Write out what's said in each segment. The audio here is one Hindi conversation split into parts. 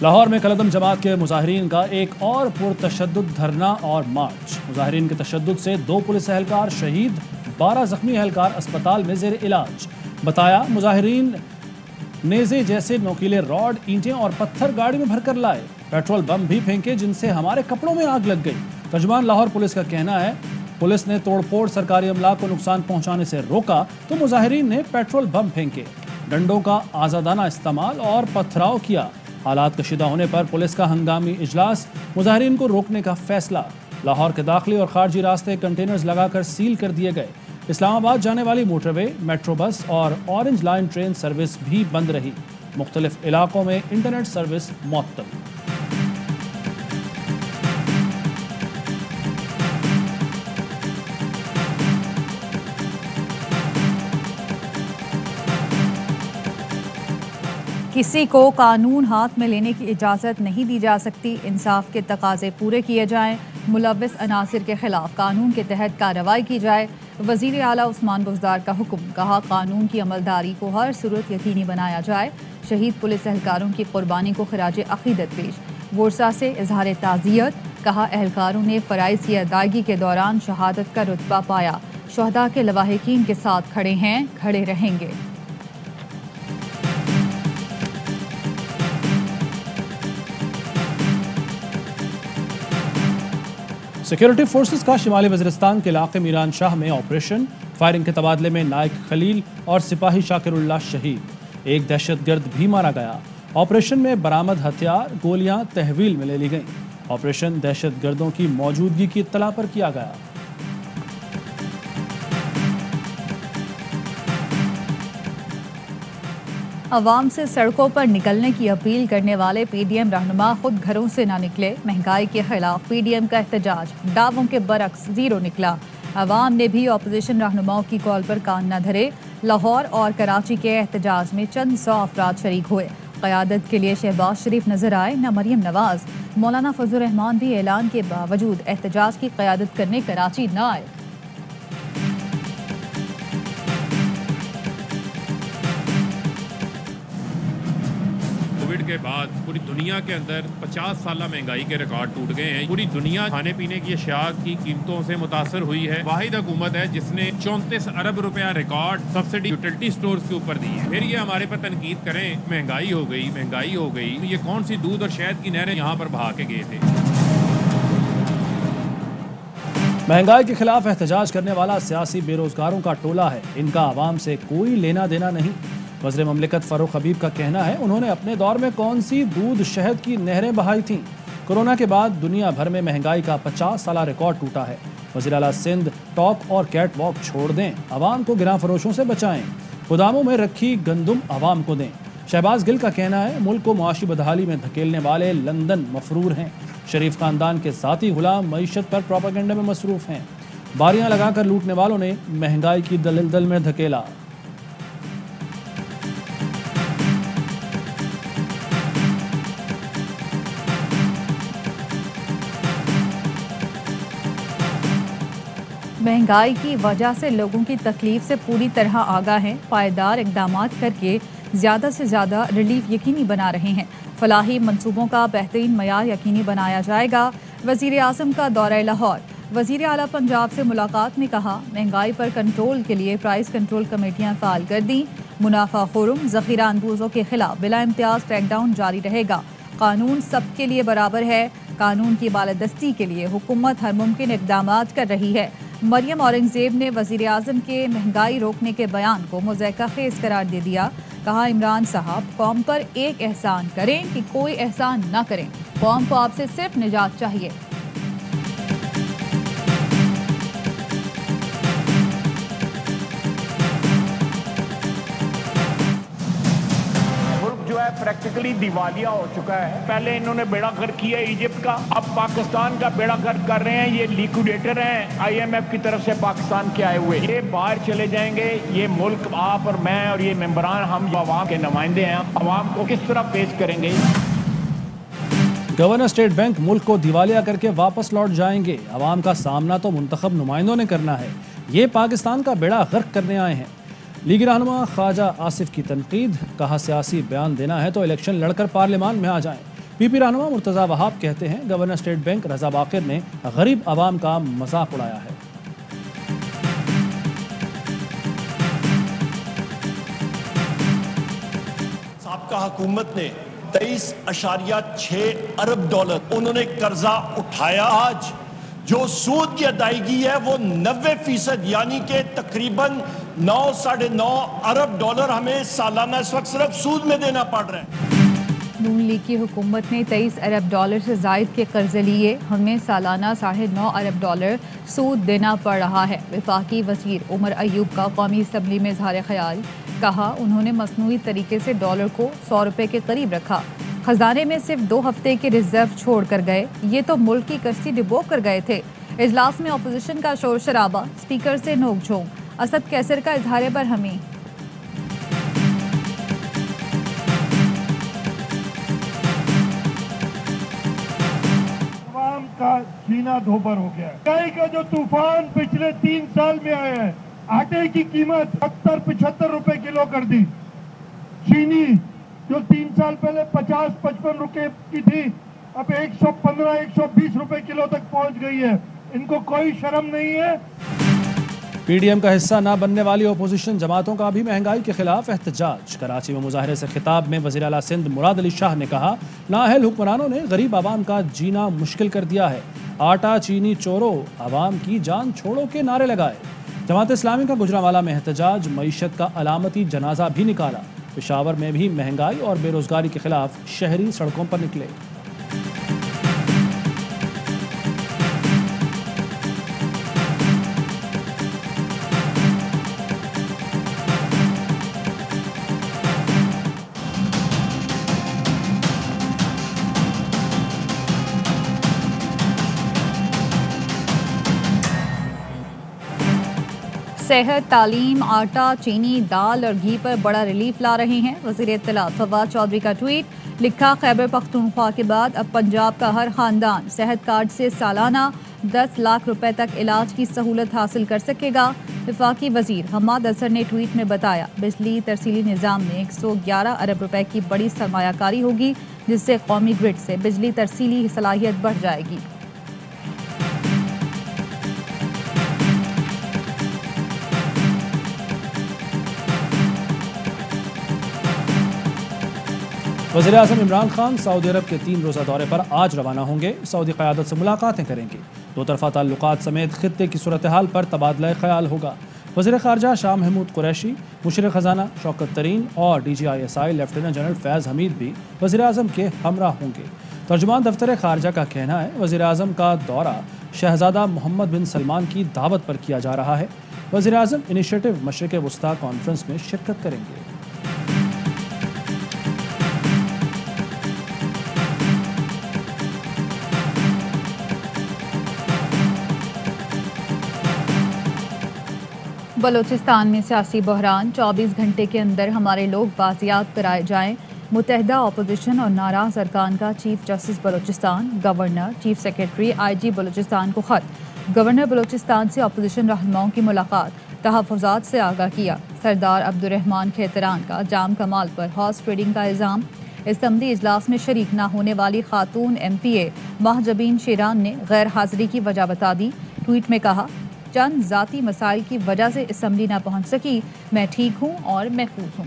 लाहौर में कलअदम जमात के मुजाहिरीन का एक और पुरतशद्दुद धरना और मार्च। मुजाहिरीन के तशद्दुद से 2 पुलिस एहलकार शहीद, 12 जख्मी एहलकार अस्पताल में जेर इलाज। बताया मुजाहिरीन नेज़े जैसे नोकीले रॉड, ईंटें और पत्थर गाड़ी में भरकर लाए। पेट्रोल बम भी फेंके जिनसे हमारे कपड़ों में आग लग गई। तर्जुमान लाहौर पुलिस का कहना है पुलिस ने तोड़फोड़ सरकारी अमला को नुकसान पहुंचाने से रोका तो मुजाहिरीन ने पेट्रोल बम फेंके, डंडों का आज़ादाना इस्तेमाल और पथराव किया। हालात कशीदा होने पर पुलिस का हंगामी इजलास, मुजाहिरीन को रोकने का फैसला। लाहौर के दाखिली और खारजी रास्ते कंटेनर्स लगाकर सील कर दिए गए। इस्लामाबाद जाने वाली मोटरवे, मेट्रो बस और ऑरेंज लाइन ट्रेन सर्विस भी बंद रही। मुख्तलिफ इलाकों में इंटरनेट सर्विस मुअत्तल। किसी को कानून हाथ में लेने की इजाज़त नहीं दी जा सकती। इंसाफ के तकाजे पूरे किए जाएं, मुलव्विस अनासिर के खिलाफ कानून के तहत कार्रवाई की जाए। वज़ीर आला उस्मान बुज़दार का हुक्म, कहा कानून की अमलदारी को हर सूरत यकीनी बनाया जाए। शहीद पुलिस एहलकारों की कुर्बानी को खराज अक़ीदत पेश। वुरसा से इजहार ताज़ियत, कहा एहलकारों ने फ़राइज़ की अदायगी के दौरान शहादत का रुतबा पाया। शुहदा के लवाहिकीन के साथ खड़े हैं, खड़े रहेंगे। सिक्योरिटी फोर्सेस का शिमाली वज़ीरिस्तान के इलाके मीरान शाह में ऑपरेशन। फायरिंग के तबादले में नायक खलील और सिपाही शाकिरुल्लाह शहीद। एक दहशतगर्द भी मारा गया। ऑपरेशन में बरामद हथियार, गोलियां तहवील में ले ली गईं। ऑपरेशन दहशतगर्दों की मौजूदगी की इत्तला पर किया गया। अवाम से सड़कों पर निकलने की अपील करने वाले PDM रहनुमा खुद घरों से ना निकले। महंगाई के खिलाफ PDM का एहतजाज दावों के बरक्स जीरो निकला। अवाम ने भी अपोजिशन रहनुमाओं की कॉल पर कान न धरे। लाहौर और कराची के एहतजाज में चंद 100 अफराद शरीक हुए। क़यादत के लिए शहबाज शरीफ नजर आए, न मरियम नवाज। मौलाना फजल रहमान भी ऐलान के बावजूद एहतजाज की क़यादत करने कराची न आए। कोविड के बाद पूरी दुनिया के अंदर 50 साल महंगाई के रिकॉर्ड टूट गए हैं। पूरी दुनिया खाने पीने की अशिया की कीमतों से मुतासर हुई है। वाहिद हुकूमत है जिसने 34 अरब रुपया रिकॉर्ड सब्सिडी यूटिलिटी स्टोर्स के ऊपर दी है। फिर ये हमारे पर तनकीद करें महंगाई हो गई, महंगाई हो गई। ये कौन सी दूध और शहद की नहरें यहाँ पर बहा के गए थे। महंगाई के खिलाफ एहतजाज करने वाला सियासी बेरोजगारों का टोला है। इनका आवाम से कोई लेना देना नहीं। वज़ीर ममलिकत फ़ारूक हबीब का कहना है उन्होंने अपने दौर में कौन सी दूध शहद की नहरें बहाई थीं। कोरोना के बाद दुनिया भर में महंगाई का 50 साला रिकॉर्ड टूटा है। वज़ीर आला सिंध टॉक और कैट वॉक छोड़ दें, आवाम को गिरां फरोशों से बचाएं। गोदामों में रखी गंदुम आवाम को दें। शहबाज गिल का कहना है मुल्क को मुआशी बदहाली में धकेलने वाले लंदन मफरूर हैं। शरीफ खानदान के साथी गुलाम मईशत पर प्रोपेगेंडा में मसरूफ हैं। बारियां लगाकर लूटने वालों ने महंगाई की दलदल में धकेला। महंगाई की वजह से लोगों की तकलीफ से पूरी तरह आगाह हैं। पायदार इक़दाम करके ज़्यादा से ज़्यादा रिलीफ यकीनी बना रहे हैं। फलाही मंसूबों का बेहतरीन मयार यकीनी बनाया जाएगा। वज़ीर आज़म का दौरा लाहौर। वज़ीर आला पंजाब से मुलाकात में कहा महंगाई पर कंट्रोल के लिए प्राइस कंट्रोल कमेटियाँ फ़ाल कर दी। मुनाफा खुरुम ज़ख़ीरा अंदोज़ों के खिलाफ बिला इम्तियाज़ क्रैकडाउन जारी रहेगा। कानून सबके लिए बराबर है। कानून की बालादस्ती के लिए हुकूमत हर मुमकिन इक़दाम कर रही है। मरियम औरंगज़ेब ने वज़ीर आज़म के महंगाई रोकने के बयान को मुज़ैक़ा ख़ेज़ करार दे दिया। कहा इमरान साहब कौम पर एक एहसान करें कि कोई एहसान न करें। कौम को आपसे सिर्फ निजात चाहिए। प्रैक्टिकली दिवालिया हो चुका है। पहले इन्होंने बेड़ा गर्क किया इजिप्ट का, अब पाकिस्तान का बेड़ा गर्क कर रहे हैं। ये लिक्विडेटर हैं IMF की तरफ से पाकिस्तान के आए हुए। ये बाहर चले जाएंगे। ये मुल्क आप और मैं और ये मेंबरान हम अवाम के नुमाइंदे हैं। अवाम को किस तरह पेश करेंगे। गवर्नर स्टेट बैंक मुल्क को दिवालिया करके वापस लौट जाएंगे। अवाम का सामना तो मुंतखब नुमाइंदों ने करना है। ये पाकिस्तान का बेड़ा गर्क करने आए हैं। लीगी रहनुमा ख्वाजा आसिफ की तनकीद। कहा सियासी बयान देना है तो इलेक्शन लड़कर पार्लियामान में आ जाएं। पीपी रहनुमा मुर्तज़ा वहाब कहते हैं गवर्नर स्टेट बैंक रजा बाकिर ने गरीब आवाम का मजाक उड़ाया है। साबका हुकूमत ने 23.6 अरब डॉलर उन्होंने कर्जा उठाया। आज जो सूद की अदायगी है वो 90% यानी कि तकरीबन 9-9.5 अरब डॉलर हमें सालाना इस वक्त सिर्फ सूद में देना पड़ रहा है। नून लीग की हुकूमत ने 23 अरब डॉलर से जायद के कर्जे लिए, हमें सालाना 9.5 अरब डॉलर सूद देना पड़ रहा है। वफाकी वजीर उमर अयूब का कौमी असम्बली में इजहार ख्याल, कहा उन्होंने मसनूई तरीके से डॉलर को 100 रुपये के करीब रखा, खजाने में सिर्फ 2 हफ्ते के रिजर्व छोड़ कर गए, ये तो मुल्क की कश्ती डिबो कर गए थे। इजलास में अपोजिशन का शोर शराबा, स्पीकर से नोकझोंक, असद कैसर का इजहार बरहमी। का जीना धोबर हो गया है। महंगाई का जो तूफान पिछले 3 साल में आया है, आटे की कीमत 70-75 रुपए किलो कर दी। चीनी जो 3 साल पहले 50-55 रुपए की थी, अब 115-120 रुपए किलो तक पहुंच गई है। इनको कोई शर्म नहीं है। पीडीएम का हिस्सा न बनने वाली अपोजिशन जमातों का भी महंगाई के खिलाफ एहतजाज। कराची में मुजाहरे से खिताब में वज़ीर आला सिंध मुराद अली शाह ने कहा, नाअहल हुक्मरानों ने गरीब आवाम का जीना मुश्किल कर दिया है। आटा चीनी चोरो, आवाम की जान छोड़ो के नारे लगाए। जमात इस्लामी का गुजरांवाला में एहतजाज, मईशत का अलामती जनाजा भी निकाला। पेशावर में भी महंगाई और बेरोजगारी के खिलाफ शहरी सड़कों पर निकले। सेहत, तालीम, आटा, चीनी, दाल और घी पर बड़ा रिलीफ ला रहे हैं वज़ीर इत्तलात फवाद चौधरी का ट्वीट। लिखा, खैबर पख्तूनख्वा के बाद अब पंजाब का हर खानदान सेहत कार्ड से सालाना 10 लाख रुपए तक इलाज की सहूलत हासिल कर सकेगा। वफाकी वजीर हम्माद असर ने ट्वीट में बताया, बिजली तरसीली निज़ाम में 111 अरब रुपए की बड़ी सरमायाकारी होगी, जिससे कौमी ग्रिड से बिजली तरसीली सलाहियत बढ़ जाएगी। वज़ीर आज़म इमरान खान सऊदी अरब के 3 रोज़ा दौरे पर आज रवाना होंगे। सऊदी क़यादत से मुलाकातें करेंगे। 2 तरफ़ा ताल्लुकात समेत खित्ते की सूरत हाल पर तबादला ख्याल होगा। वज़ीर ख़ारजा शाह महमूद कुरैशी, मुशर्रिफ़ ख़ज़ाना शौकत तरीन और DGISI लेफ्टिनेंट जनरल फैज़ हमीद भी वज़ीर आज़म के हमरा होंगे। तर्जुमान दफ्तर ख़ारजा का कहना है, वज़ीर आज़म का दौरा शहज़ादा मोहम्मद बिन सलमान की दावत पर किया जा रहा है। वज़ीर आज़म इनिशिएटिव मशरिक़ वुस्ता कॉन्फ्रेंस में शिरकत करेंगे। बलूचिस्तान में सियासी बहरान, 24 घंटे के अंदर हमारे लोग बाजियाब कराए जाएं। मुत्तहिदा अपोजिशन और नाराज अरकान का chief justice Balochistan, governor, chief secretary, IG Balochistan को खत। गवर्नर बलूचिस्तान से अपोजिशन रहनुमाओं की मुलाकात, तहफ़्फ़ुज़ात से आगाह किया। सरदार अब्दुर्रहमान खेतरान का जाम कमाल पर हॉर्स ट्रेडिंग का इल्ज़ाम। असम्बली इजलास में शरीक न होने वाली खातून MPA महजबीन शेरान ने गैर हाजिरी की वजह बता दी। ट्वीट में कहा, चंद ज़ाती मसाइल की वजह से असम्बली न पहुंच सकी, मैं ठीक हूं और महफूज हूं।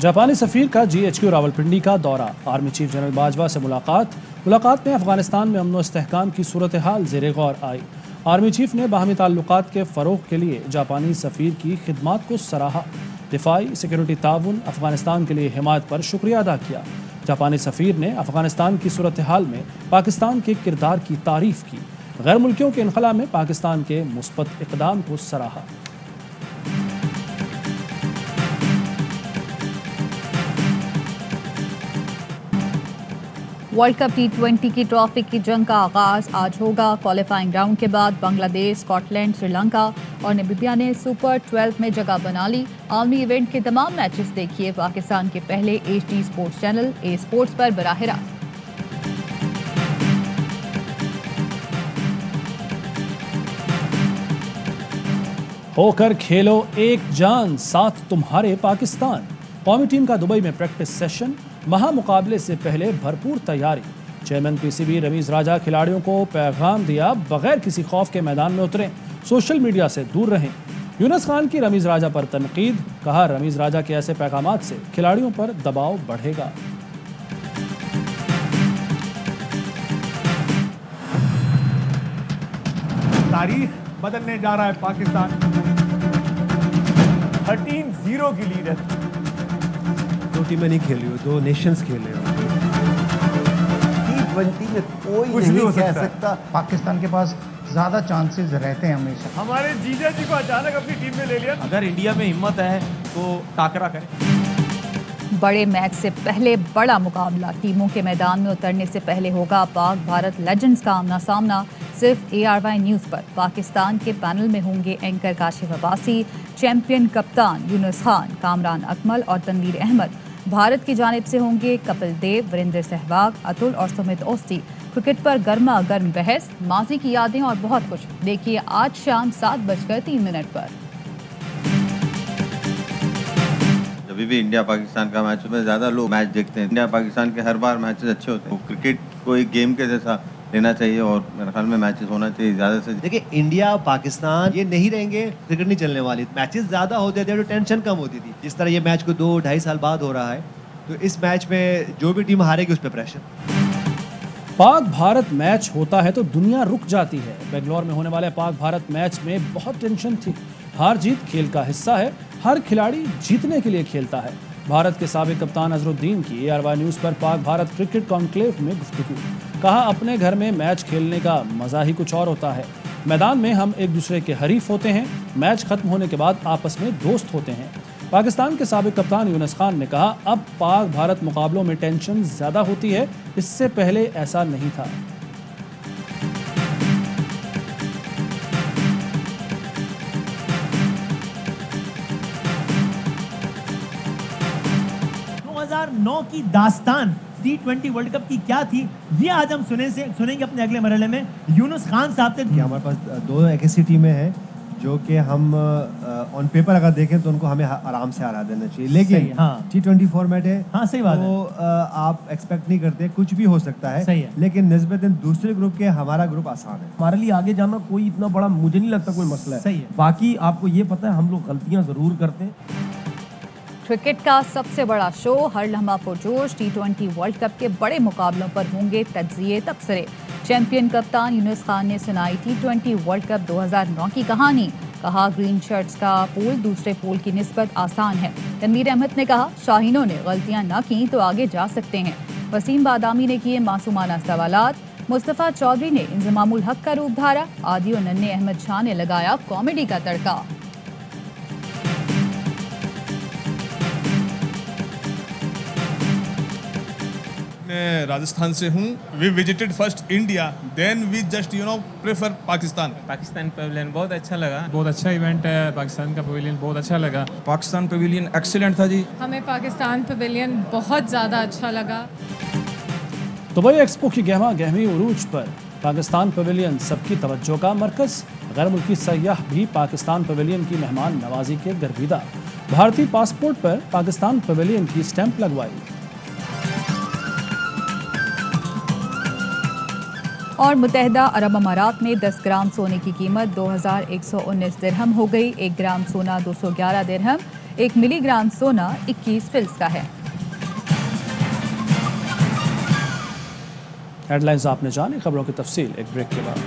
जापानी सफ़ीर का GHQ रावलपिंडी का दौरा। आर्मी चीफ जनरल बाजवा से मुलाकात में अफगानिस्तान में अमन व इस्तेहकाम की सूरत हाल ज़ेरे गौर आई। आर्मी चीफ ने बाहमी ताल्लुकात के फ़रोग़ के लिए जापानी सफ़ीर की खिदमात को सराहा। दिफाई सिक्योरिटी ताउन, अफगानिस्तान के लिए हिमायत पर शुक्रिया अदा किया। जापानी सफ़ीर ने अफगानिस्तान की सूरत हाल में पाकिस्तान के किरदार की तारीफ़ की। गैर मुल्कियों के इनखला में पाकिस्तान के मुस्बत इक़दाम को सराहा। वर्ल्ड कप T20 की ट्रॉफी की जंग का आगाज आज होगा। क्वालिफाइंग राउंड के बाद बांग्लादेश, स्कॉटलैंड, श्रीलंका और नामीबिया ने सुपर 12 में जगह बना ली। आलमी इवेंट के तमाम मैचेस देखिए पाकिस्तान के पहले HD sports channel A sports पर बराह रास्त। होकर खेलो एक जान साथ तुम्हारे पाकिस्तान। कौमी टीम का दुबई में प्रैक्टिस सेशन, महामुकाबले से पहले भरपूर तैयारी। चेयरमैन पीसीबी रमीज राजा खिलाड़ियों को पैगाम दिया, बगैर किसी खौफ के मैदान में उतरें, सोशल मीडिया से दूर रहें। यूनुस खान की रमीज राजा पर तनकीद, कहा रमीज राजा के ऐसे पैगामात से खिलाड़ियों पर दबाव बढ़ेगा। तारीख बदलने जा रहा है पाकिस्तान। 13-0 की लीड है। दो टीमें नहीं खेल रही हो, दो नेशंस खेल रहे हो। T20 में कोई कुछ नहीं हो कह सकता। सकता। पाकिस्तान के पास ज्यादा चांसेस रहते हैं हमेशा। हमारे जीजा जी को अचानक अपनी टीम में ले लिया। अगर इंडिया में हिम्मत है तो टाकरा करें। बड़े मैच से पहले बड़ा मुकाबला, टीमों के मैदान में उतरने से पहले होगा पाक भारत लेजेंड्स का आमना सामना। सिर्फ ARY न्यूज़ पर पाकिस्तान के पैनल में होंगे एंकर काशिफ अब्बासी, चैंपियन कप्तान यूनुस खान, कामरान अकमल और तनवीर अहमद। भारत की जानिब से होंगे कपिल देव, वीरेंद्र सहवाग, अतुल और सुमित ओस्ती। क्रिकेट पर गर्मा गर्म बहस, माजी की यादें और बहुत कुछ देखिए आज शाम 7:03 पर। जब भी इंडिया पाकिस्तान का मैच में ज़्यादा लोग मैच देखते हैं। इंडिया पाकिस्तान के हर बार मैचेस अच्छे होते हैं। क्रिकेट को एक गेम के जैसा लेना चाहिए और मेरे ख्याल में मैचेस होना चाहिए ज़्यादा से। देखिए इंडिया पाकिस्तान ये नहीं रहेंगे, क्रिकेट नहीं चलने वाली। मैचेस ज़्यादा होते थे तो टेंशन कम होती थी। जिस तरह ये मैच को 2-2.5 साल बाद हो रहा है, तो इस मैच में जो भी टीम हारेगी उस पर प्रेशर। पाक भारत मैच होता है तो दुनिया रुक जाती है। बेंगलोर में होने वाले पाक भारत मैच में बहुत टेंशन थी। हार जीत खेल का हिस्सा है, हर खिलाड़ी जीतने के लिए खेलता है। भारत के साबिक कप्तान अजहरुद्दीन की ARY न्यूज़ पर पाक भारत क्रिकेट कॉन्क्लेव में गुफ्तगू। कहा अपने घर में मैच खेलने का मजा ही कुछ और होता है। मैदान में हम एक दूसरे के हरीफ होते हैं, मैच खत्म होने के बाद आपस में दोस्त होते हैं। पाकिस्तान के साबिक कप्तान यूनुस खान ने कहा अब पाक भारत मुकाबलों में टेंशन ज़्यादा होती है, इससे पहले ऐसा नहीं था। की दास्तान T20 वर्ल्ड कप की क्या थी, ये आज हम सुनेंगे अपने अगले मरहले में यूनुस खान साहब से। हमारे पास दो ऐसी टीमें हैं जो कि हम ऑन पेपर अगर देखें तो उनको हमें आराम से हरा देना चाहिए, लेकिन T20 फॉर्मेट है। हाँ सही बात तो आप एक्सपेक्ट नहीं करते, कुछ भी हो सकता है। सही है। लेकिन निस्बतन दूसरे ग्रुप के हमारा ग्रुप आसान है। हमारे लिए आगे जाना कोई इतना बड़ा मुझे नहीं लगता कोई मसला है। सही है। बाकी आपको ये पता है हम लोग गलतियां जरूर करते हैं। क्रिकेट का सबसे बड़ा शो, हर लम्हा पुरजोश। T20 वर्ल्ड कप के बड़े मुकाबलों पर होंगे तज्जिए तबसरे। चैंपियन कप्तान यूनुस खान ने सुनाई T20 वर्ल्ड कप 2009 की कहानी। कहा ग्रीन शर्ट्स का पोल दूसरे पोल की निस्बत आसान है। तनवीर अहमद ने कहा शाहीनों ने गलतियां ना की तो आगे जा सकते हैं। वसीम बादामी ने किए मासूमाना सवालात। मुस्तफ़ा चौधरी ने इंज़मामुल हक का रूप धारा। आदि और नन्हे अहमद शाह ने लगाया कॉमेडी का तड़का। मैं राजस्थान से हूँ। We visited first India, then we just prefer Pakistan. Pakistan pavilion बहुत अच्छा लगा, बहुत अच्छा इवेंट है। पाकिस्तान का पवेलियन बहुत अच्छा लगा। पाकिस्तान पवेलियन एक्सीलेंट था जी। हमें पाकिस्तान पवेलियन बहुत ज़्यादा अच्छा लगा। दुबई एक्सपो की गहमा गहमी उरूज पर पाकिस्तान पवेलियन सबकी तवज्जो का मरकज। गैर मुल्की सयाह भी पाकिस्तान पवेलियन की मेहमान नवाजी के गर्विदा। भारतीय पासपोर्ट पर पाकिस्तान पवेलियन की स्टैंप लगवाई। और मुत्तहिदा अरब अमारात में 10 ग्राम सोने की कीमत 2119 दिरहम हो गई। 1 ग्राम सोना 211 दिरहम, 1 मिलीग्राम सोना 21 फिल्स का है। हेडलाइंस आपने जानी, खबरों की तफसील एक ब्रेक के बाद।